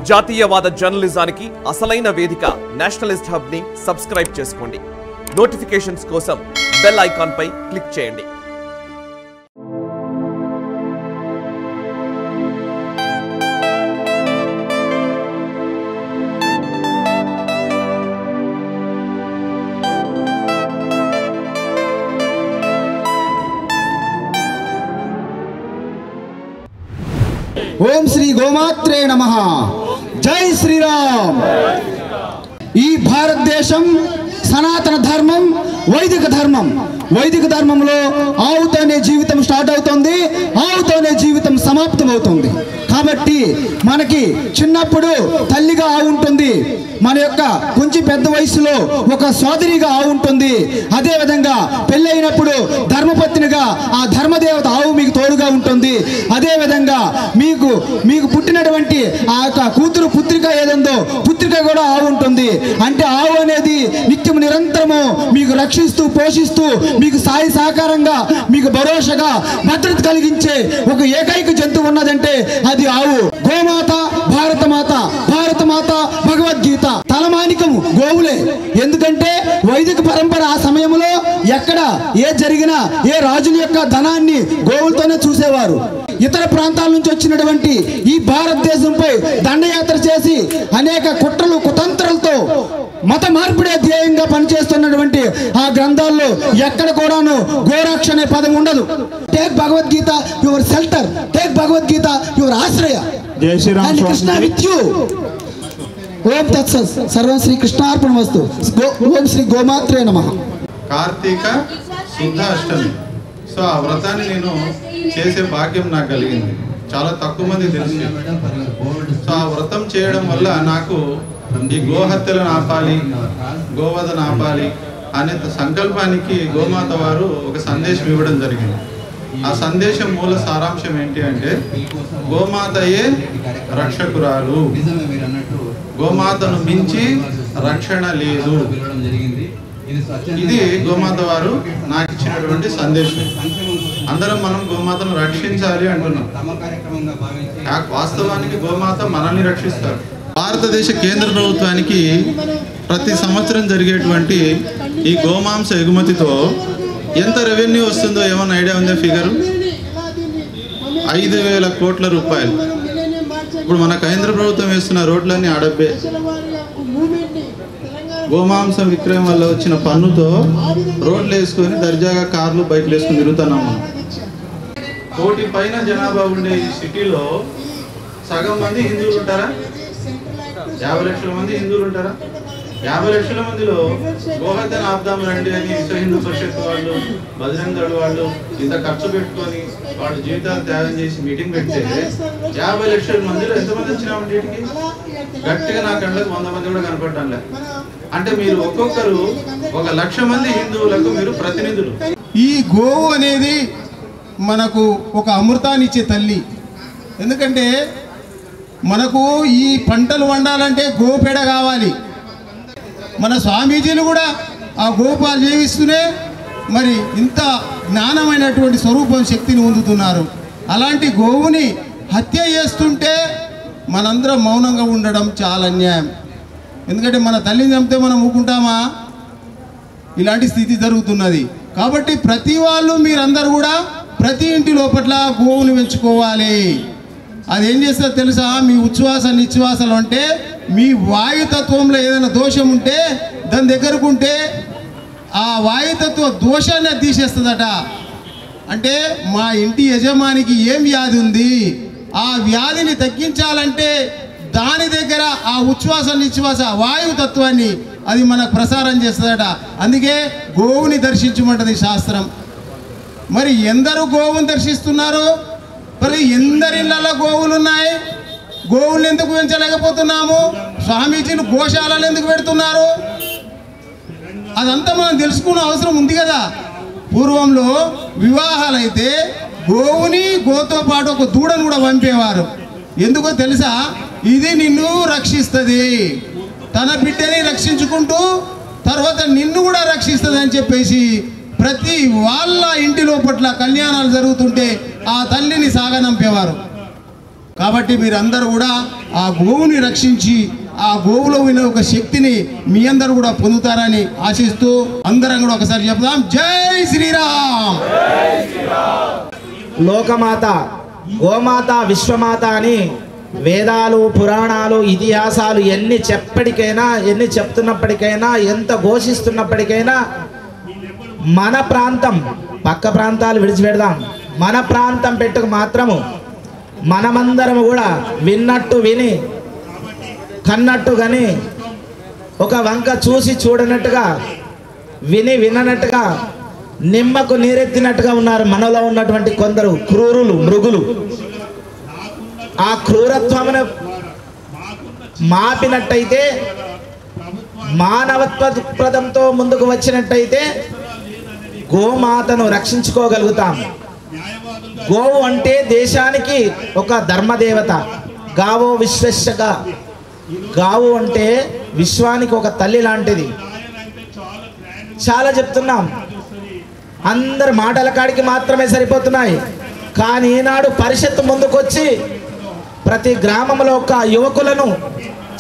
జాతీయవాద జర్నలిజానికి అసలైన వేదిక నేషనలిస్ట్ హబ్ ని సబ్స్క్రైబ్ చేసుకోండి. నోటిఫికేషన్స్ కోసం బెల్ ఐకాన్ పై క్లిక్ చేయండి. ఓం శ్రీ గోమాత్రే నమః. జై శ్రీరామ్. ఈ భారతదేశం సనాతన ధర్మం, వైదిక ధర్మం. వైదిక ధర్మంలో ఆవుతోనే జీవితం స్టార్ట్ అవుతుంది, ఆవుతోనే జీవితం సమాప్తం అవుతుంది. కాబట్టి మనకి చిన్నప్పుడు తల్లిగా ఆవు ఉంటుంది, మన యొక్క కొంచెం పెద్ద వయసులో ఒక సోదరిగా ఆవు ఉంటుంది. అదేవిధంగా పెళ్ళైనప్పుడు ధర్మపత్నిగా ఆ ధర్మదేవత ఆవు మీకు తోడుగా ఉంటుంది. అదేవిధంగా మీకు పుట్టినటువంటి ఆ యొక్క కూతురు పుత్రిక ఏదందో పుత్రిక కూడా ఆవు ఉంటుంది. అంటే ఆవు అనేది నిత్యం నిరంతరము మీకు రక్షిస్తూ పోషిస్తూ మీకు సాయి సహకారంగా మీకు భరోసాగా భద్రత కలిగించే ఒక ఏకైక జంతువు ఉన్నదంటే అది ఆవు. గోమాత భారతమాత, భారతమాత భగవద్గీత. తలమానికము గోవులే. ఎందుకంటే వైదిక పరంపర ఆ సమయంలో ఎక్కడ ఏ జరిగినా ఏ రాజుల యొక్క ధనాన్ని గోవులతోనే చూసేవారు. ఇతర ప్రాంతాల నుంచి వచ్చినటువంటి ఈ భారతదేశంపై దండయాత్ర చేసి అనేక కుట్రలు కుతంత్రాలతో మత మార్పిడే ధ్యేయంగా పనిచేస్తున్నటువంటి ఆ గ్రంథాల్లో ఎక్కడ కూడాను గోరక్ష అనే పదం ఉండదు. Take Bhagavad Gita your shelter, take Bhagavad Gita your ఆశ్రయ. జై శ్రీరామ్. Krishna with you. ఓం తత్సత్. సర్వం శ్రీ కృష్ణార్పణమస్తు. ఓం శ్రీ గోమాత్రే నమః. కార్తీక శుద్ధ అష్టమి. సో ఆ వ్రతాన్ని నేను చేసే భాగ్యం నాకు కలిగింది. చాలా తక్కువ మంది తెలుసు. సో ఆ వ్రతం చేయడం వల్ల నాకు ఈ గోహత్యలను ఆపాలి, గోవధను ఆపాలి అనే సంకల్పానికి గోమాత వారు ఒక సందేశం ఇవ్వడం జరిగింది. ఆ సందేశం మూల సారాంశం ఏంటి అంటే, గోమాతయే రక్షకురాలు, గోమాతను మించి రక్షణ లేదు. ఇది గోమాత వారు నాకు ఇచ్చినటువంటి సందేశం. అందరం మనం గోమాతను రక్షించాలి అంటున్నాం. వాస్తవానికి గోమాత మనల్ని రక్షిస్తారు. భారతదేశ కేంద్ర ప్రభుత్వానికి ప్రతి సంవత్సరం జరిగేటువంటి ఈ గోమాంస ఎగుమతితో ఎంత రెవెన్యూ వస్తుందో ఏమన్నా ఐడియా ఉందా? ఫిగరు 5,000 కోట్ల రూపాయలు. ఇప్పుడు మన కేంద్ర ప్రభుత్వం వేస్తున్న రోడ్లన్నీ అడబ్బే. గోమాంసం విక్రయం వల్ల వచ్చిన పన్నుతో రోడ్లు వేసుకొని దర్జాగా కార్లు బైక్లు వేసుకొని తిరుగుతున్నాం. 1 కోటి పైన జనాభా ఉండే ఈ సిటీలో సగం మంది హిందువులు ఉంటారా? 50 లక్షల మంది హిందువులు ఉంటారా? 50 లక్షల మందిలో గోహత్యను ఆపుదాం రండి అని విశ్వ హిందూ పరిషత్ వాళ్ళు, బజరంగ దళ్ వాళ్ళు ఇంత ఖర్చు పెట్టుకొని వాళ్ళు జీవితాలు త్యాగం చేసి మీటింగ్ పెడితే 50 లక్షల మందిలో ఎంతమంది వచ్చినామండి? వీటికి గట్టిగా నా కళ్ళకి 100 మంది కూడా కనపడ్డాంలే. అంటే మీరు ఒక్కొక్కరు 1,00,000 మంది హిందువులకు మీరు ప్రతినిధులు. ఈ గోవు అనేది మనకు ఒక అమృతాన్ని ఇచ్చే తల్లి. ఎందుకంటే మనకు ఈ పంటలు వండాలంటే గోపేడ కావాలి. మన స్వామీజీలు కూడా ఆ గోపాలు జీవిస్తూనే మరి ఇంత జ్ఞానమైనటువంటి స్వరూపం శక్తిని పొందుతున్నారు. అలాంటి గోవుని హత్య చేస్తుంటే మనందరం మౌనంగా ఉండడం చాలా అన్యాయం. ఎందుకంటే మన తల్లిని చంపితే మనం ఊరుకుంటామా? ఇలాంటి స్థితి జరుగుతున్నది. కాబట్టి ప్రతి వాళ్ళు మీరందరూ కూడా ప్రతి ఇంటి లోపల గోవుని పెంచుకోవాలి. అదేం చేస్తుందో తెలుసా? మీ ఉచ్ఛ్వాస నిశ్వాసాలు అంటే మీ వాయుతత్వంలో ఏదైనా దోషం ఉంటే దాని దగ్గరకు ఉంటే ఆ వాయుతత్వ దోషాన్ని తీసేస్తుందట. అంటే మా ఇంటి యజమానికి ఏం వ్యాధి ఉంది, ఆ వ్యాధిని తగ్గించాలంటే దాని దగ్గర ఆ ఉచ్ఛ్వాస నిశ్వాస వాయుతత్వాన్ని అది మనకు ప్రసారం చేస్తుందట. అందుకే గోవుని దర్శించమంటది శాస్త్రం. మరి ఎందరూ గోవుని దర్శిస్తున్నారు? మరి ఎందరిళ్ళలో గోవులు ఉన్నాయి? గోవులు ఎందుకు పెంచలేకపోతున్నాము? స్వామీజీలు గోశాలలు ఎందుకు పెడుతున్నారు? అదంతా మనం తెలుసుకునే అవసరం ఉంది కదా. పూర్వంలో వివాహాలైతే గోవుని గోతో పాటు ఒక దూడను కూడా పంపేవారు. ఎందుకో తెలుసా? ఇది నిన్ను రక్షిస్తుంది, తన బిడ్డని రక్షించుకుంటూ తర్వాత నిన్ను కూడా రక్షిస్తుంది అని చెప్పేసి ప్రతి వాళ్ళ ఇంటి లోపట్ల కళ్యాణాలు జరుగుతుంటే ఆ తల్లిని సాగనంపేవారు. కాబట్టి మీరందరూ కూడా ఆ గోవుని రక్షించి ఆ గోవులో ఉన్న ఒక శక్తిని మీ అందరూ కూడా పొందుతారని ఆశిస్తూ అందరం కూడా ఒకసారి చెప్దాం, జై శ్రీరామ్. లోకమాత, గోమాత, విశ్వమాత అని వేదాలు, పురాణాలు, ఇతిహాసాలు ఎన్ని చెప్తున్నప్పటికైనా, ఎంత ఘోషిస్తున్నప్పటికైనా మన ప్రాంతం, పక్క ప్రాంతాలు విడిచిపెడదాం, మన ప్రాంతం పెట్టుకు మాత్రము మనమందరం కూడా విన్నట్టు విని, కన్నట్టు గని, ఒక వంక చూసి చూడనట్టుగా, విని విననట్టుగా, నిమ్మకు నీరెత్తినట్టుగా ఉన్నారు మనలో ఉన్నటువంటి కొందరు క్రూరులు, మృగులు. ఆ క్రూరత్వమును మాపినట్టయితే, మానవత్వప్రదంతో ముందుకు వచ్చినట్టయితే గోమాతను రక్షించుకోగలుగుతాం. గోవు అంటే దేశానికి ఒక ధర్మదేవత. గావో విశ్వశగా, గావు అంటే విశ్వానికి ఒక తల్లి లాంటిది. చాలా చెప్తున్నాం, అందరు మాటల కాడికి మాత్రమే సరిపోతున్నాయి. కానీ ఈనాడు పరిషత్తు ముందుకొచ్చి ప్రతి గ్రామంలో ఒక యువకులను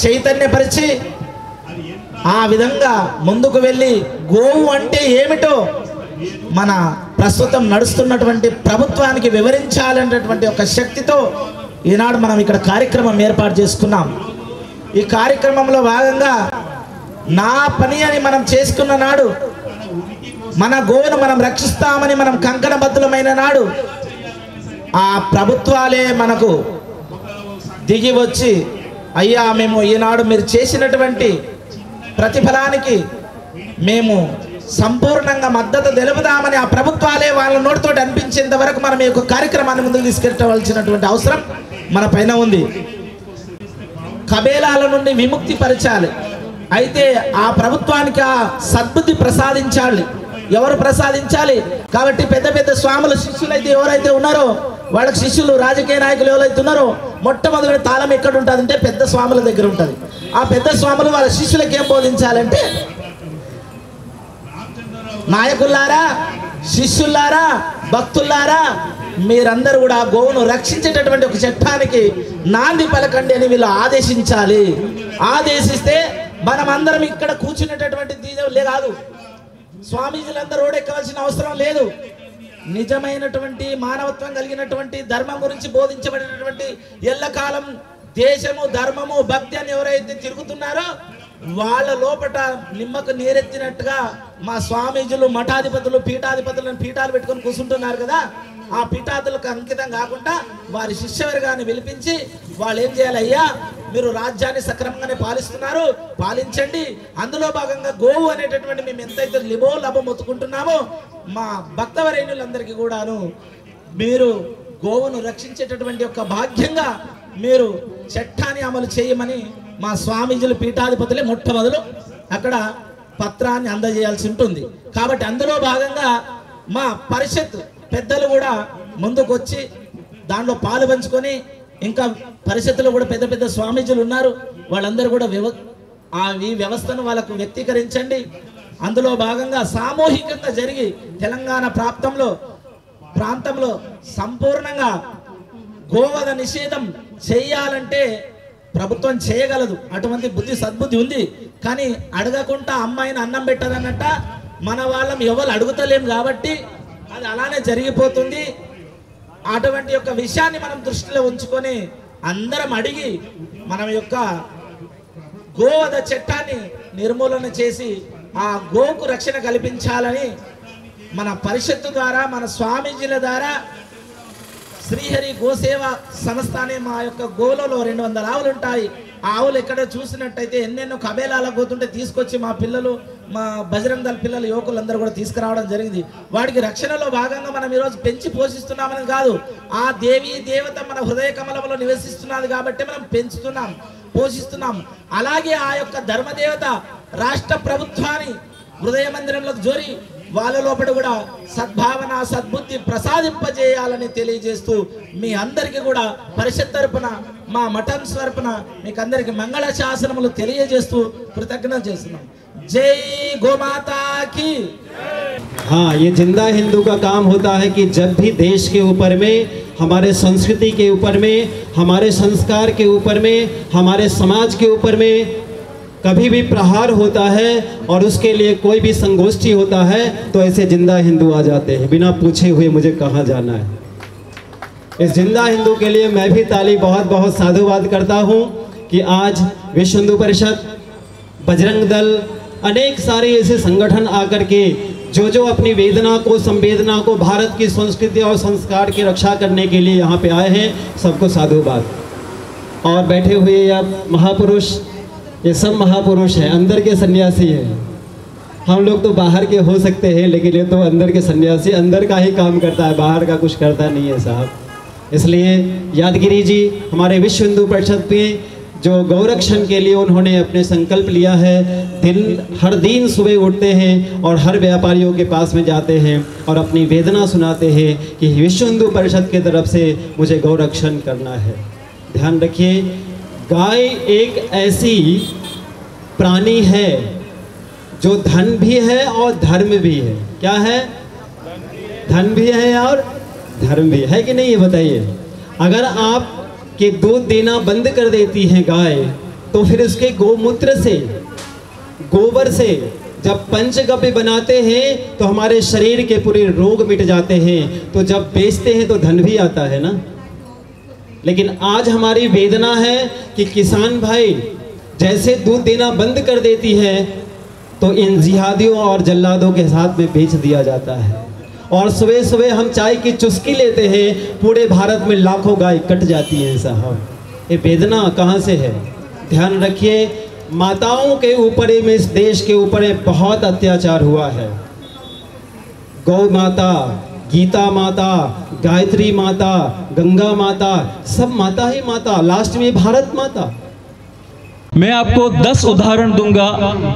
చైతన్యపరిచి ఆ విధంగా ముందుకు వెళ్ళి గోవు అంటే ఏమిటో మన ప్రస్తుతం నడుస్తున్నటువంటి ప్రభుత్వానికి వివరించాలనేటువంటి ఒక శక్తితో ఈనాడు మనం ఇక్కడ కార్యక్రమం ఏర్పాటు చేసుకున్నాం. ఈ కార్యక్రమంలో భాగంగా నా పని అని మనం చేసుకున్న నాడు, మన గోవును మనం రక్షిస్తామని మనం కంకణబద్ధులమైన నాడు, ఆ ప్రభుత్వాలే మనకు దిగి వచ్చి, అయ్యా మేము ఈనాడు మీరు చేసినటువంటి ప్రతిఫలానికి మేము సంపూర్ణంగా మద్దతు తెలుపుదామని ఆ ప్రభుత్వాలే వాళ్ళ నోటితో అనిపించేంత వరకు మనం ఈ యొక్క కార్యక్రమాన్ని ముందుకు తీసుకెళ్ళవలసినటువంటి అవసరం మన పైన ఉంది. కబేలాల నుండి విముక్తి పరచాలి. అయితే ఆ ప్రభుత్వానికి ఆ సద్బుద్ధి ప్రసాదించాలి. ఎవరు ప్రసాదించాలి? కాబట్టి పెద్ద పెద్ద స్వాముల శిష్యులు అయితే ఎవరైతే ఉన్నారో, వాళ్ళకి శిష్యులు, రాజకీయ నాయకులు ఎవరైతే ఉన్నారో, మొట్టమొదటి తాళం ఎక్కడ ఉంటుంది అంటే పెద్ద స్వాముల దగ్గర ఉంటుంది. ఆ పెద్ద స్వాములు వాళ్ళ శిష్యులకు ఏం బోధించాలంటే, నాయకుల్లారా, శిష్యుల్లారా, భక్తుల్లారా, మీరందరూ కూడా గోవును రక్షించేటటువంటి ఒక చట్టానికి నాంది పలకండి అని వీళ్ళు ఆదేశించాలి. ఆదేశిస్తే మనమందరం ఇక్కడ కూర్చునేటటువంటి దీనిలే కాదు, స్వామీజీలందరూ రోడెక్కవలసిన అవసరం లేదు. నిజమైనటువంటి మానవత్వం కలిగినటువంటి ధర్మం గురించి బోధించబడినటువంటి ఎల్లకాలం దేశము, ధర్మము, భక్తి అని ఎవరైతే తిరుగుతున్నారో వాళ్ళ లోపట నిమ్మకు నీరెత్తినట్టుగా మా స్వామీజులు, మఠాధిపతులు, పీఠాధిపతులను పీఠాలు పెట్టుకొని కూర్చుంటున్నారు కదా, ఆ పీఠాదులకు అంకితం కాకుండా వారి శిష్యవర్గాన్ని పిలిపించి వాళ్ళు ఏం చేయాలి? అయ్యా మీరు రాజ్యాన్ని సక్రమంగానే పాలిస్తున్నారు, పాలించండి. అందులో భాగంగా గోవు అనేటటువంటి మేము ఎంతైతే లభం ఒత్తుకుంటున్నామో మా భక్తవరేణులందరికీ కూడాను మీరు గోవును రక్షించేటటువంటి ఒక భాగ్యంగా మీరు చట్టాన్ని అమలు చేయమని మా స్వామీజులు, పీఠాధిపతులే మొట్టమొదలు అక్కడ పత్రాన్ని అందజేయాల్సి ఉంటుంది. కాబట్టి అందులో భాగంగా మా పరిషత్ పెద్దలు కూడా ముందుకొచ్చి దాంట్లో పాలు పంచుకొని, ఇంకా పరిషత్తులో కూడా పెద్ద పెద్ద స్వామీజులు ఉన్నారు, వాళ్ళందరూ కూడా ఈ వ్యవస్థను వాళ్ళకు వ్యక్తీకరించండి. అందులో భాగంగా సామూహికంగా జరిగి తెలంగాణ ప్రాంతంలో సంపూర్ణంగా గోవధ నిషేధం చేయాలంటే ప్రభుత్వం చేయగలదు. అటువంటి సద్బుద్ధి ఉంది. కానీ అడగకుండా అమ్మాయిని అన్నం పెట్టదన్నట్ట మన వాళ్ళం ఎవరు అడుగుతలేం కాబట్టి అది అలానే జరిగిపోతుంది. అటువంటి యొక్క విషయాన్ని మనం దృష్టిలో ఉంచుకొని అందరం అడిగి మనం యొక్క గోవధ చట్టాన్ని నిర్మూలన చేసి ఆ గోకు రక్షణ కల్పించాలని మన పరిషత్తు ద్వారా, మన స్వామీజీల ద్వారా శ్రీహరి గోసేవ సంస్థ అనే మా యొక్క గోలలో 200 ఆవులు ఉంటాయి. ఆ ఆవులు ఎక్కడ చూసినట్టయితే ఎన్నెన్నో కబేలాలకు పోతుంటే తీసుకొచ్చి మా పిల్లలు, మా బజరంగ దళ పిల్లలు, యువకులందరూ కూడా తీసుకురావడం జరిగింది. వాడికి రక్షణలో భాగంగా మనం ఈరోజు పెంచి పోషిస్తున్నామని కాదు, ఆ దేవీ దేవత మన హృదయ కమలంలో నివసిస్తున్నది కాబట్టి మనం పెంచుతున్నాం, పోషిస్తున్నాం. అలాగే ఆ యొక్క ధర్మదేవత రాష్ట్ర ప్రభుత్వాన్ని హృదయ మందిరంలోకి జోరి వాళ్ళ లోపల కూడా సద్భావన, సద్బుద్ధి ప్రసాదింపజేయాలని తెలియజేస్తూ మీ అందరికీ కూడా పరిషత్ తరపున, మా మఠం తరపున మీకు అందరికి మంగళ శాసనములు తెలియజేస్తూ కృతజ్ఞత చేస్తున్నాం. जय गोमाता की। हाँ, ये जिंदा हिंदू का काम होता है कि जब भी देश के ऊपर में हमारे संस्कृति के ऊपर में, हमारे संस्कार के ऊपर में, हमारे समाज के ऊपर में कभी भी प्रहार होता है और उसके लिए कोई भी संगोष्ठी होता है तो ऐसे जिंदा हिंदू आ जाते हैं बिना पूछे हुए मुझे कहाँ जाना है। इस जिंदा हिंदू के लिए मैं भी ताली बहुत बहुत साधुवाद करता हूँ कि आज विश्व हिंदू परिषद, बजरंग दल, अनेक सारे ऐसे संगठन आकर के जो अपनी वेदना को, संवेदना को, भारत की संस्कृति और संस्कार की रक्षा करने के लिए यहाँ पे आए हैं, सबको साधुवाद। और बैठे हुए या महापुरुष, ये सब महापुरुष हैं, अंदर के सन्यासी हैं। हम लोग तो बाहर के हो सकते हैं लेकिन ये तो अंदर के सन्यासी, अंदर का ही काम करता है, बाहर का कुछ करता नहीं है साहब। इसलिए यादगिरी जी हमारे विश्व हिंदू परिषद में जो गौरक्षण के लिए उन्होंने अपने संकल्प लिया है, हर दिन सुबह उठते हैं और हर व्यापारियों के पास में जाते हैं और अपनी वेदना सुनाते हैं कि विश्व हिंदू परिषद की तरफ से मुझे गौरक्षण करना है। ध्यान रखिए, गाय एक ऐसी प्राणी है जो धन भी है और धर्म भी है। क्या है? धन भी है और धर्म भी है कि नहीं, ये बताइए। अगर आप के दूध देना बंद कर देती है गाय तो फिर उसके गोमूत्र से, गोबर से जब पंचगव्य बनाते हैं तो हमारे शरीर के पूरे रोग मिट जाते हैं। तो जब बेचते हैं तो धन भी आता है ना। लेकिन आज हमारी वेदना है कि किसान भाई जैसे दूध देना बंद कर देती है तो इन जिहादियों और जल्लादों के साथ में बेच दिया जाता है। और सुबह सुबह हम चाय की चुस्की लेते हैं, पूरे भारत में लाखों गाय कट जाती हैं साहब। ये वेदना कहाँ से है? ध्यान रखिए, माताओं के ऊपर में, इस देश के ऊपर बहुत अत्याचार हुआ है। गौ माता, गीता माता, गायत्री माता, गंगा माता, सब माता ही माता, लास्ट में भारत माता। मैं आपको 10 उदाहरण दूंगा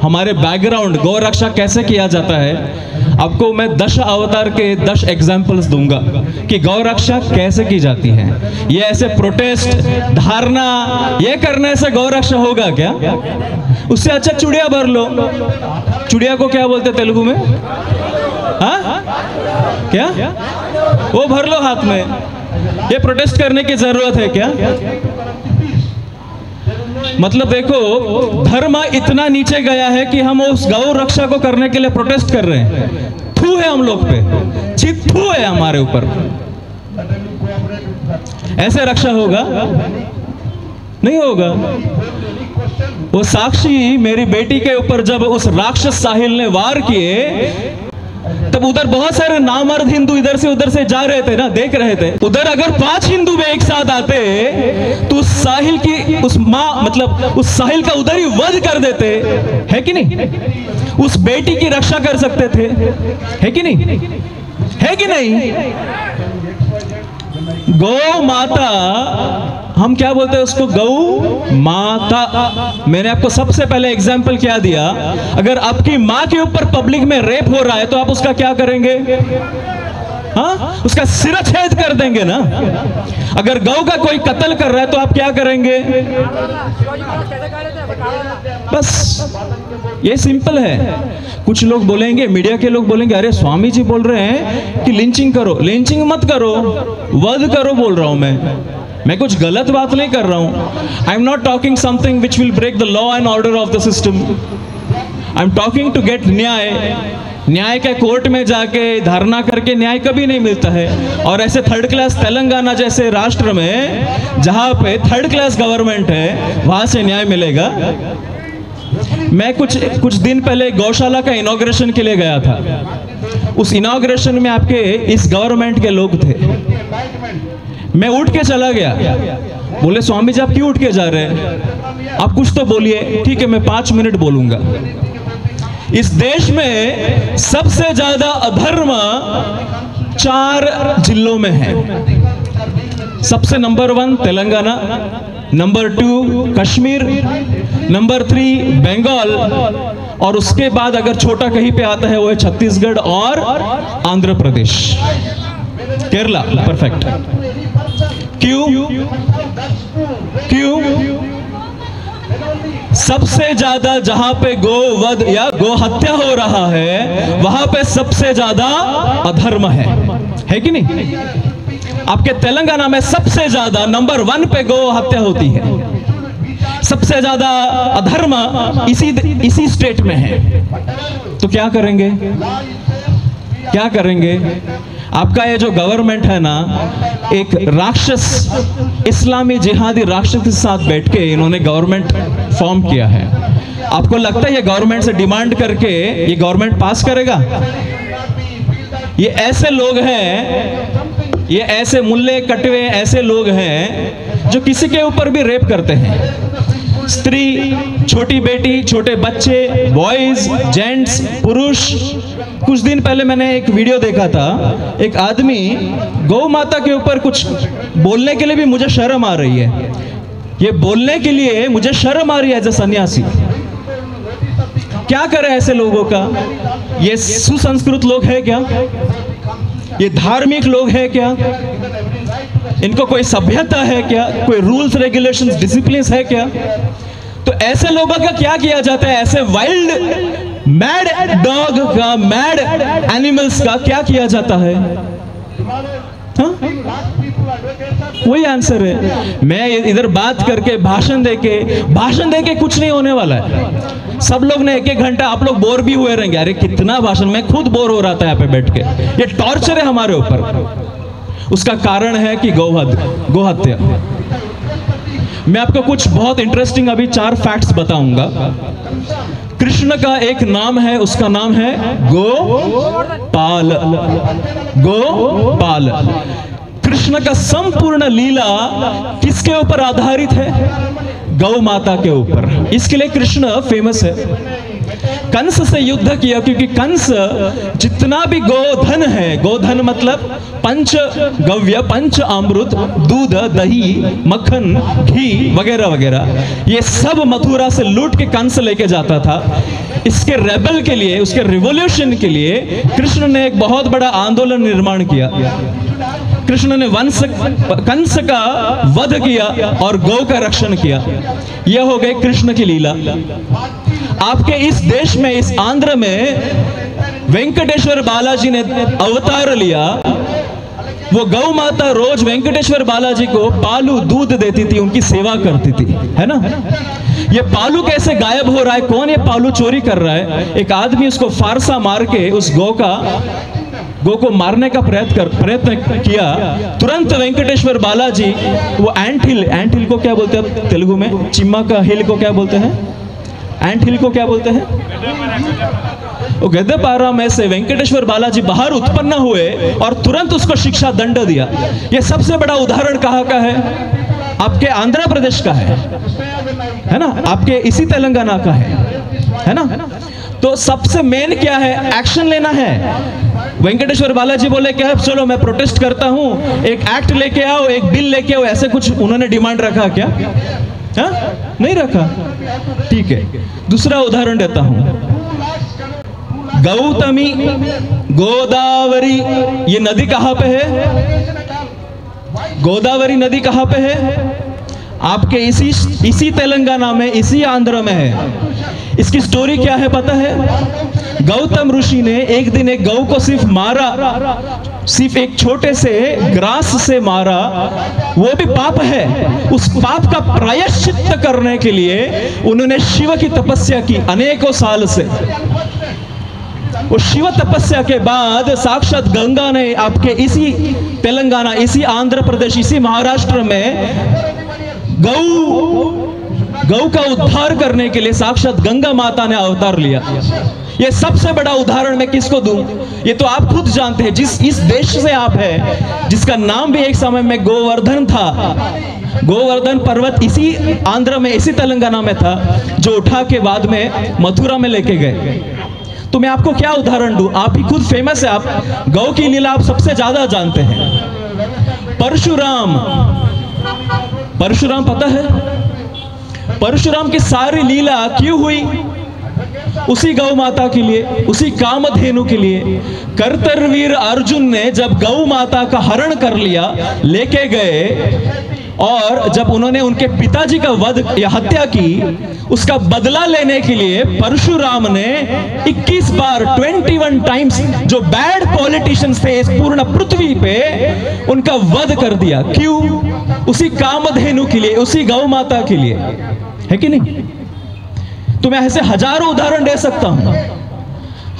हमारे बैकग्राउंड गौ रक्षा कैसे किया जाता है। आपको मैं 10 अवतार के 10 एग्जाम्पल्स दूंगा कि गौ रक्षा कैसे की जाती है। ये ऐसे प्रोटेस्ट, धारणा ये करने से गौ रक्षा होगा क्या? उससे अच्छा चुड़िया भर लो। चुड़िया को क्या बोलते तेलुगु में? हाँ क्या? वो भर लो हाथ में। ये प्रोटेस्ट करने की जरूरत है क्या? मतलब देखो, धर्म इतना नीचे गया है कि हम उस गौ रक्षा को करने के लिए प्रोटेस्ट कर रहे हैं। थू है हम लोग पे, चित्थू है हमारे ऊपर। ऐसे रक्षा होगा? नहीं होगा। वो साक्षी मेरी बेटी के ऊपर जब उस राक्षस साहिल ने वार किए तब उधर बहुत सारे नामर्द हिंदू इधर से उधर से जा रहे थे ना, देख रहे थे। उधर अगर 5 हिंदू भी एक साथ आते तो उस साहिल की, उस माँ मतलब उस साहिल का उधर ही वध कर देते, है कि नहीं? उस बेटी की रक्षा कर सकते थे, है कि नहीं? है कि नहीं? गौ माता, हम क्या बोलते हैं उसको? गौ माता। मैंने आपको सबसे पहले एग्जाम्पल क्या दिया? अगर आपकी माँ के ऊपर पब्लिक में रेप हो रहा है तो आप उसका क्या करेंगे? हाँ, उसका सिरछेद कर देंगे ना। अगर गौ का कोई कत्ल कर रहा है तो आप क्या करेंगे? बस ये सिंपल है। कुछ लोग बोलेंगे, मीडिया के लोग बोलेंगे, अरे स्वामी जी बोल रहे हैं कि लिंचिंग करो। लिंचिंग मत करो, वध करो बोल रहा हूं मैं कुछ गलत बात नहीं कर रहा हूं। I am not talking something which will break the law and order of the system. I am talking to get न्याय। न्याय के कोर्ट में जाके धरना करके न्याय कभी नहीं मिलता है। और ऐसे थर्ड क्लास तेलंगाना जैसे राष्ट्र में जहां पे थर्ड क्लास गवर्नमेंट है, वहां से न्याय मिलेगा? मैं कुछ दिन पहले गौशाला का इनॉग्रेशन के लिए गया था। उस इनॉग्रेशन में आपके इस गवर्नमेंट के लोग थे। मैं उठ के चला गया। बोले स्वामी जी आप क्यों उठ के जा रहे हैं? आप कुछ तो बोलिए। ठीक है, मैं 5 मिनट बोलूंगा। इस देश में सबसे ज्यादा अधर्म 4 जिलों में है। सबसे number 1 Telangana, number 2 Kashmir, number 3 Bengal, और उसके बाद अगर छोटा कहीं पे आता है वो है छत्तीसगढ़ और आंध्र प्रदेश, केरला। परफेक्ट। क्यों? सबसे ज्यादा जहां पे गोवध या गो हत्या हो रहा है वहां पे सबसे ज्यादा अधर्म है कि नहीं? आपके तेलंगाना में सबसे ज्यादा नंबर 1 पे गौ हत्या होती है, सबसे ज्यादा अधर्म इसी स्टेट में है। तो क्या करेंगे, क्या करेंगे? आपका ये जो गवर्नमेंट है ना, एक राक्षस, इस्लामी जिहादी राक्षस के साथ बैठ के इन्होंने गवर्नमेंट फॉर्म किया है। आपको लगता है ये गवर्नमेंट से डिमांड करके ये गवर्नमेंट पास करेगा? ये ऐसे लोग हैं, ये ऐसे मुल्ले कटवे ऐसे लोग हैं जो किसी के ऊपर भी रेप करते हैं। स्त्री, छोटी बेटी, छोटे बच्चे, बॉयज, जेंट्स, पुरुष। कुछ दिन पहले मैंने एक वीडियो देखा था, एक आदमी गौ माता के ऊपर कुछ बोलने के लिए भी मुझे शर्म आ रही है, ये बोलने के लिए मुझे शर्म आ रही है एज अ सन्यासी। क्या करे ऐसे लोगों का? ये सुसंस्कृत लोग हैं क्या? ये धार्मिक लोग हैं क्या? इनको कोई सभ्यता है क्या? कोई रूल्स रेगुलेशंस डिसिप्लिन है क्या? तो ऐसे लोगों का क्या किया जाता है? ऐसे वाइल्ड मैड डॉग का, मैड एनिमल्स का क्या किया जाता है? हाँ? वही आंसर है। मैं इधर बात करके भाषण देके कुछ नहीं होने वाला है। सब लोग ने 1-1 घंटा, आप लोग बोर भी हुए रहेंगे। अरे कितना भाषण, मैं खुद बोर हो रहा था यहाँ पे बैठ के। ये टॉर्चर है हमारे ऊपर। उसका कारण है कि गोहत्या। मैं आपको कुछ बहुत इंटरेस्टिंग अभी 4 फैक्ट्स बताऊंगा। कृष्ण का एक नाम है, उसका नाम है गोपाल। गोपाल। कृष्ण का संपूर्ण लीला किसके ऊपर आधारित है? गौ माता के ऊपर। इसके लिए कृष्ण फेमस है। कंस से युद्ध किया क्योंकि कंस जितना भी गोधन है, गोधन मतलब पंच गव्य, पंच अमृत, दूध, दही, मक्खन, घी वगैरह वगैरह, ये सब मथुरा से लूट के कंस लेके जाता था। इसके रेबल के लिए, उसके रिवॉल्यूशन के लिए कृष्ण ने एक बहुत बड़ा आंदोलन निर्माण किया। कृष्ण ने कंस का वध किया और गौ का रक्षण किया। यह हो गई कृष्ण की लीला। आपके इस देश में, इस आंध्र में वेंकटेश्वर बालाजी ने अवतार लिया। वो गौ माता रोज वेंकटेश्वर बालाजी को पालू दूध देती थी, उनकी सेवा करती थी, है ना। ये पालू कैसे गायब हो रहा है? कौन ये पालू चोरी कर रहा है? एक आदमी उसको फारसा मार के उस गौ को मारने का प्रयत्न किया। तुरंत वेंकटेश्वर बालाजी वो एंट हिल को क्या बोलते हैं तेलुगु में? चिम्मा का हिल को क्या बोलते हैं? एंट हिल को क्या बोलते हैं? वो गद्देपारा में से वेंकटेश्वर बालाजी बाहर उत्पन्न हुए और तुरंत उसको शिक्षा दंड दिया। ये सबसे बड़ा उदाहरण कहाँ का है? आपके आंध्र प्रदेश का है ना, आपके इसी तेलंगाना का है ना। तो सबसे मेन क्या है? एक्शन लेना है। वेंकटेश्वर बालाजी बोले क्या है, चलो मैं प्रोटेस्ट करता हूं, एक एक्ट लेके आओ, एक बिल लेके आओ, ऐसे कुछ उन्होंने डिमांड रखा क्या? हा? नहीं रखा। ठीक है, दूसरा उदाहरण देता हूं। गौतमी, गोदावरी, ये नदी कहां पे है? गोदावरी नदी कहां पे है? आपके इसी तेलंगाना में, इसी आंध्र में है। इसकी स्टोरी क्या है पता है? गौतम ऋषि ने एक दिन एक गौ को सिर्फ मारा, सिर्फ एक छोटे से ग्रास से मारा, वो भी पाप है। उस पाप का प्रायश्चित करने के लिए उन्होंने शिव की तपस्या की अनेकों साल से। वो शिव तपस्या के बाद साक्षात गंगा ने आपके इसी तेलंगाना, इसी आंध्र प्रदेश, इसी महाराष्ट्र में गौ का उद्धार करने के लिए साक्षात गंगा माता ने अवतार लिया। ये सबसे बड़ा उदाहरण मैं किसको दूं? ये तो आप खुद जानते हैं, इस देश से आप है, जिसका नाम भी एक समय में गोवर्धन था। गोवर्धन पर्वत इसी आंध्र में, इसी तेलंगाना में था, जो उठा के बाद में मथुरा में लेके गए। तो मैं आपको क्या उदाहरण दूं? आप ही खुद फेमस है, आप गौ की लीला आप सबसे ज्यादा जानते हैं। परशुराम पता है? परशुराम की सारी लीला क्यों हुई? उसी गौ माता के लिए, उसी कामधेनु के लिए। कर्तरवीर अर्जुन ने जब गौ माता का हरण कर लिया, लेके गए, और जब उन्होंने उनके पिताजी का वध या हत्या की, उसका बदला लेने के लिए परशुराम ने 21 बार 21 टाइम्स जो बैड पॉलिटिशियंस थे इस पूर्ण पृथ्वी पे उनका वध कर दिया। क्यों? उसी कामधेनु के लिए, उसी गौ माता के लिए, है कि नहीं? तो मैं ऐसे हजारों उदाहरण दे सकता हूं।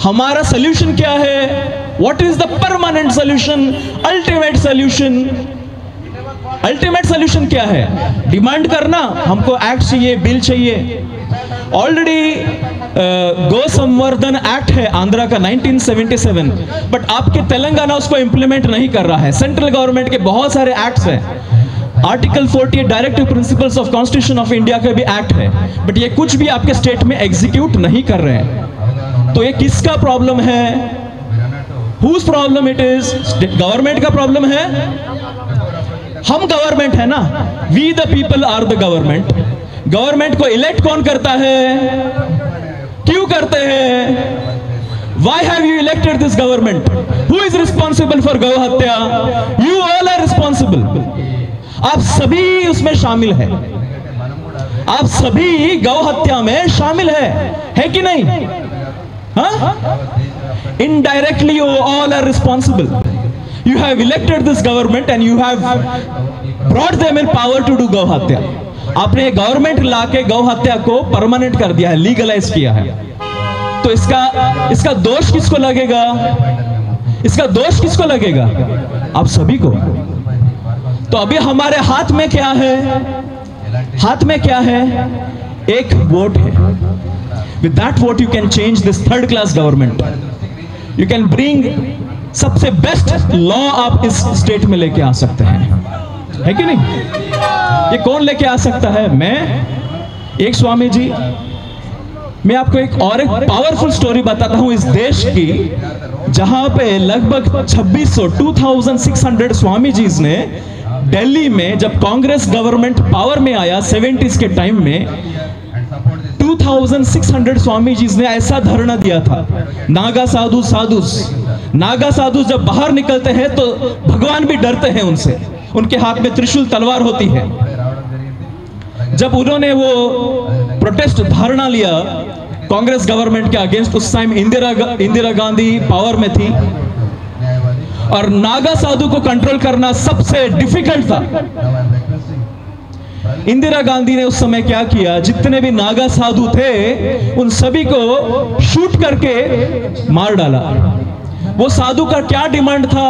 हमारा सॉल्यूशन क्या है? What is the permanent solution, ultimate solution? Ultimate solution क्या है? डिमांड करना, हमको एक्ट चाहिए, बिल चाहिए। ऑलरेडी गो संवर्धन एक्ट है आंध्रा का 1977, बट आपके तेलंगाना उसको इंप्लीमेंट नहीं कर रहा है। सेंट्रल गवर्नमेंट के बहुत सारे एक्ट्स हैं। Article 48 directive principles of constitution of India का भी एक्ट है, बट ये कुछ भी आपके स्टेट में एग्जीक्यूट नहीं कर रहे हैं। तो ये किसका प्रॉब्लम है? Whose problem it is? Government का प्रॉब्लम है? हम गवर्नमेंट है ना, we the people are the government. Government को इलेक्ट कौन करता है? क्यों करते हैं? Why have you elected this government? Who is responsible for गौ हत्या? You all are responsible. आप सभी उसमें शामिल है, आप सभी गौ हत्या में शामिल है कि नहीं? हाँ? Indirectly you all are responsible. You have elected this government and you have brought them in power to do गौ हत्या। आपने गवर्नमेंट लाके गौ हत्या को परमानेंट कर दिया है, लीगलाइज किया है। तो इसका दोष किसको लगेगा? इसका दोष किसको लगेगा? आप सभी को। तो अभी हमारे हाथ में क्या है? हाथ में क्या है? एक वोट है। With that vote you can change this third class government. You can bring सबसे बेस्ट लॉ आप इस स्टेट में लेके आ सकते हैं, है कि नहीं? ये कौन लेके आ सकता है? मैं, एक स्वामी जी। मैं आपको एक पावरफुल स्टोरी बताता हूं इस देश की, जहां पे लगभग 2600 स्वामी जी ने दिल्ली में, जब कांग्रेस गवर्नमेंट पावर में आया 70s के टाइम में, 2600 स्वामी जी ने ऐसा धरना दिया था। नागा साधु जब बाहर निकलते हैं तो भगवान भी डरते हैं उनसे, उनके हाथ में त्रिशूल तलवार होती है। जब उन्होंने वो प्रोटेस्ट धरना लिया कांग्रेस गवर्नमेंट के अगेंस्ट, उस टाइम इंदिरा गांधी पावर में थी और नागा साधु को कंट्रोल करना सबसे डिफिकल्ट था। इंदिरा गांधी ने उस समय क्या किया? जितने भी नागा साधु थे उन सभी को शूट करके मार डाला। वो साधु का क्या डिमांड था?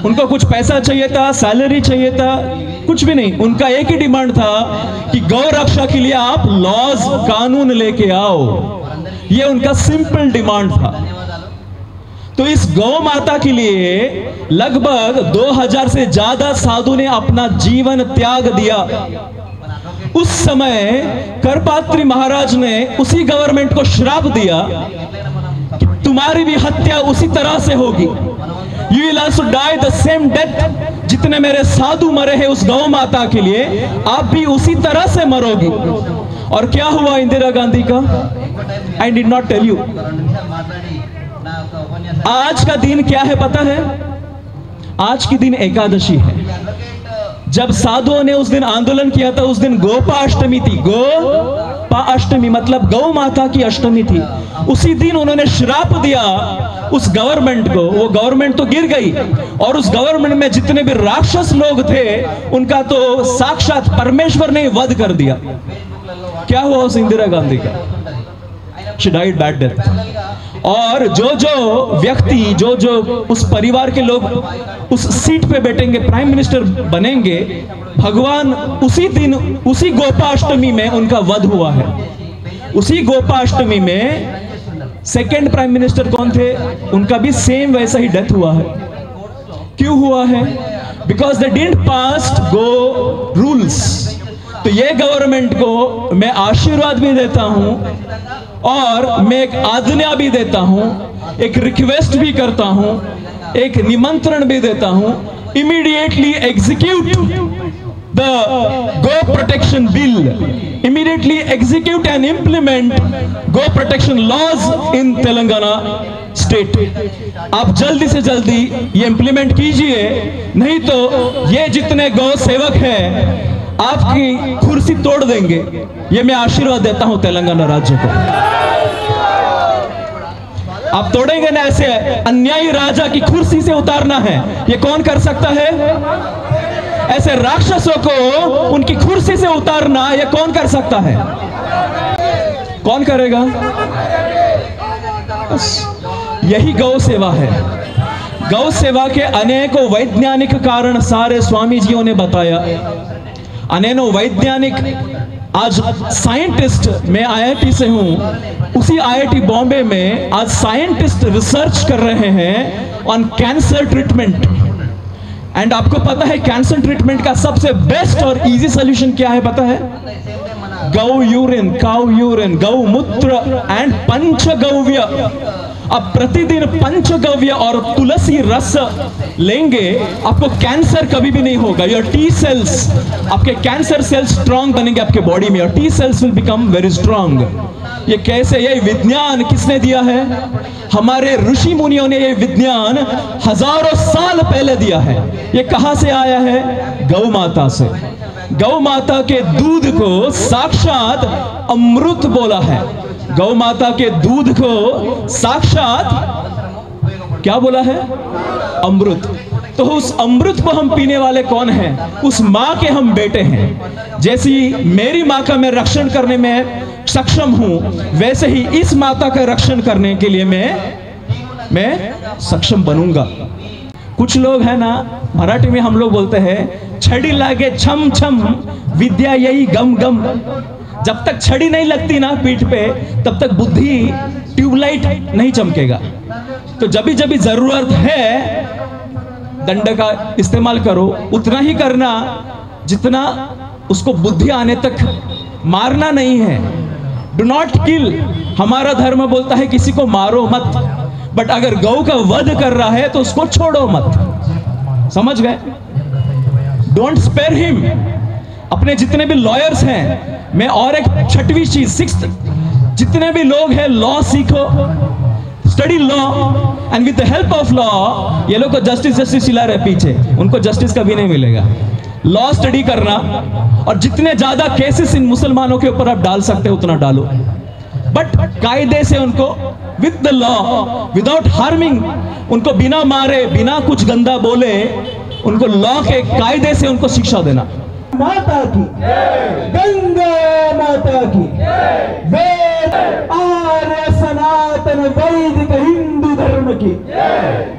उनको कुछ पैसा चाहिए था, सैलरी चाहिए था, कुछ भी नहीं। उनका एक ही डिमांड था कि गौ रक्षा के लिए आप लॉज, कानून लेके आओ। ये उनका सिंपल डिमांड था। तो इस गौ माता के लिए लगभग 2000 से ज्यादा साधु ने अपना जीवन त्याग दिया। उस समय करपात्री महाराज ने उसी गवर्नमेंट को श्राप दिया कि तुम्हारी भी हत्या उसी तरह से होगी। You will also die the same death। जितने मेरे साधु मरे हैं उस गौ माता के लिए, आप भी उसी तरह से मरोगी। और क्या हुआ इंदिरा गांधी का? I did not tell you। आज का दिन क्या है पता है? आज की दिन एकादशी है। जब साधुओं ने उस दिन आंदोलन किया था, उस दिन गोपाष्टमी थी। गोपाष्टमी मतलब गौ माता की अष्टमी थी। उसी दिन उन्होंने श्राप दिया उस गवर्नमेंट को। वो गवर्नमेंट तो गिर गई और उस गवर्नमेंट में जितने भी राक्षस लोग थे उनका तो साक्षात परमेश्वर ने वध कर दिया। क्या हुआ उस इंदिरा गांधी का? She died bad death। और जो व्यक्ति, जो उस परिवार के लोग उस सीट पे बैठेंगे, प्राइम मिनिस्टर बनेंगे, भगवान उसी दिन, उसी गोपाष्टमी में उनका वध हुआ है। उसी गोपाष्टमी में सेकेंड प्राइम मिनिस्टर कौन थे? उनका भी सेम वैसा ही डेथ हुआ है। क्यों हुआ है? Because they didn't pass go rules. तो ये गवर्नमेंट को मैं आशीर्वाद भी देता हूं और मैं एक आज्ञा भी देता हूं, एक रिक्वेस्ट भी करता हूं, एक निमंत्रण भी देता हूं। Immediately execute the go protection bill. Immediately immediately execute and implement go protection laws in Telangana state. आप जल्दी से जल्दी ये इंप्लीमेंट कीजिए, नहीं तो ये जितने गौ सेवक हैं आपकी कुर्सी तोड़ देंगे। ये मैं आशीर्वाद देता हूं तेलंगाना राज्य को। आप तोड़ेंगे ना, ऐसे अन्यायी राजा की कुर्सी से उतारना है, ये कौन कर सकता है? ऐसे राक्षसों को उनकी कुर्सी से उतारना ये कौन कर सकता है? कौन करेगा? यही गौ सेवा है। गौ सेवा के अनेकों वैज्ञानिक कारण सारे स्वामी जियों ने बताया। अनेकों वैज्ञानिक, आज साइंटिस्ट, मैं IIT से हूं, उसी IIT बॉम्बे में आज साइंटिस्ट रिसर्च कर रहे हैं ऑन कैंसर ट्रीटमेंट। एंड आपको पता है कैंसर ट्रीटमेंट का सबसे बेस्ट और इजी सॉल्यूशन क्या है पता है? गौ यूरिन, काउ यूरिन, गौ मूत्र एंड पंचगव्य। अब प्रतिदिन पंचगव्य और तुलसी रस लेंगे, आपको कैंसर कभी भी नहीं होगा। योर टी सेल्स, आपके कैंसर सेल्स स्ट्रांग बनेंगे आपके बॉडी में, और T cells will become very strong. ये कैसे? ये विज्ञान किसने दिया है? हमारे ऋषि मुनियों ने ये विज्ञान हजारों साल पहले दिया है। ये कहां से आया है? गौ माता से। गौ माता के दूध को साक्षात अमृत बोला है। गौ माता के दूध को साक्षात क्या बोला है? अमृत। तो उस अमृत को हम पीने वाले कौन हैं? उस माँ के हम बेटे हैं। जैसी मेरी माँ का मैं रक्षण करने में सक्षम हूं, वैसे ही इस माता का रक्षण करने के लिए मैं सक्षम बनूंगा। कुछ लोग है ना, मराठी में हम लोग बोलते हैं छड़ी लागे छम छम विद्या यही गम गम। जब तक छड़ी नहीं लगती ना पीठ पे, तब तक बुद्धि ट्यूबलाइट नहीं चमकेगा। तो जब भी जरूरत है दंड का इस्तेमाल करो, उतना ही करना जितना उसको बुद्धि आने तक। मारना नहीं है, डू नॉट किल। हमारा धर्म बोलता है किसी को मारो मत, बट अगर गौ का वध कर रहा है तो उसको छोड़ो मत। समझ गए? Don't spare him. अपने जितने भी लॉयर्स हैं, मैं और एक छठवीं चीज, सिक्स्थ, जितने भी लोग हैं लॉ सीखो, study law, and with the help of law. ये लोग को जस्टिस चिल्ला रहे पीछे, उनको जस्टिस कभी नहीं मिलेगा। लॉ स्टडी करना, और जितने ज्यादा केसेस इन मुसलमानों के ऊपर आप डाल सकते हो उतना डालो, बट कायदे से उनको, with the law, without harming, उनको बिना मारे, बिना कुछ गंदा बोले, उनको लॉ के कायदे से उनको शिक्षा देना। माता की, गंगा माता की, वेद आर्य सनातन वैदिक हिंदू धर्म की,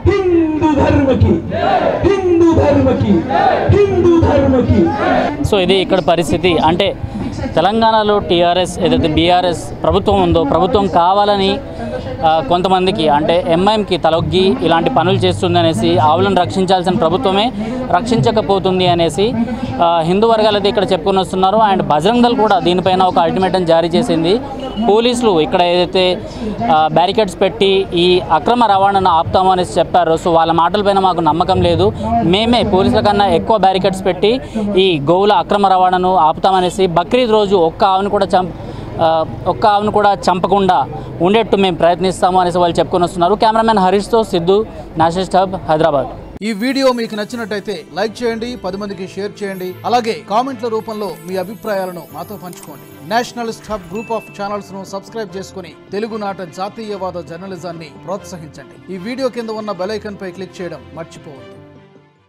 हिंदू धर्म की, हिंदू धर्म की, हिंदू धर्म की। సో ఇది ఇక్కడ పరిస్థితి. అంటే తెలంగాణలో టీఆర్ఎస్ ఏదైతే బీఆర్ఎస్ ప్రభుత్వం ఉందో, ప్రభుత్వం కావాలని కొంతమందికి అంటే ఎంఐఎంకి తలొగ్గి ఇలాంటి పనులు చేస్తుంది అనేసి, ఆవులను రక్షించాల్సిన ప్రభుత్వమే రక్షించకపోతుంది అనేసి హిందూ వర్గాలు అయితే ఇక్కడ చెప్పుకొని వస్తున్నారు. అండ్ బజరంగ్ దళ్ కూడా దీనిపైన ఒక అల్టిమేటం జారీ చేసింది. పోలీసులు ఇక్కడ ఏదైతే బ్యారికేడ్స్ పెట్టి ఈ అక్రమ రవాణాను ఆపుతాము అనేసి చెప్పారో, సో వాళ్ళ మాటలపైన మాకు నమ్మకం లేదు. మేమే పోలీసుల కన్నా ఎక్కువ బ్యారికేడ్స్ పెట్టి ఈ గోవుల అక్రమ రవాణాను ఆపుతామనేసి, బక్రీద్ రోజు ఒక్క ఆవును కూడా చంపకుండా ఉండేట్టు మేము ప్రయత్నిస్తాము అనేసి వాళ్ళు చెప్పుకొని వస్తున్నారు. కెమెరామెన్ హరీష్తో సిద్ధు, నేషనలిస్ట్ హబ్, హైదరాబాద్. ఈ వీడియో మీకు నచ్చినట్టయితే లైక్ చేయండి, 10 మందికి షేర్ చేయండి. అలాగే కామెంట్ల రూపంలో మీ అభిప్రాయాలను మాతో పంచుకోండి. Nationalist hub group of channels ను సబ్స్క్రైబ్ చేసుకుని తెలుగునాట జాతీయవాద జర్నలిజాన్ని ప్రోత్సహించండి. ఈ వీడియో కింద ఉన్న బెల్ ఐకాన్ పై క్లిక్ చేయడం మర్చిపోవద్దు.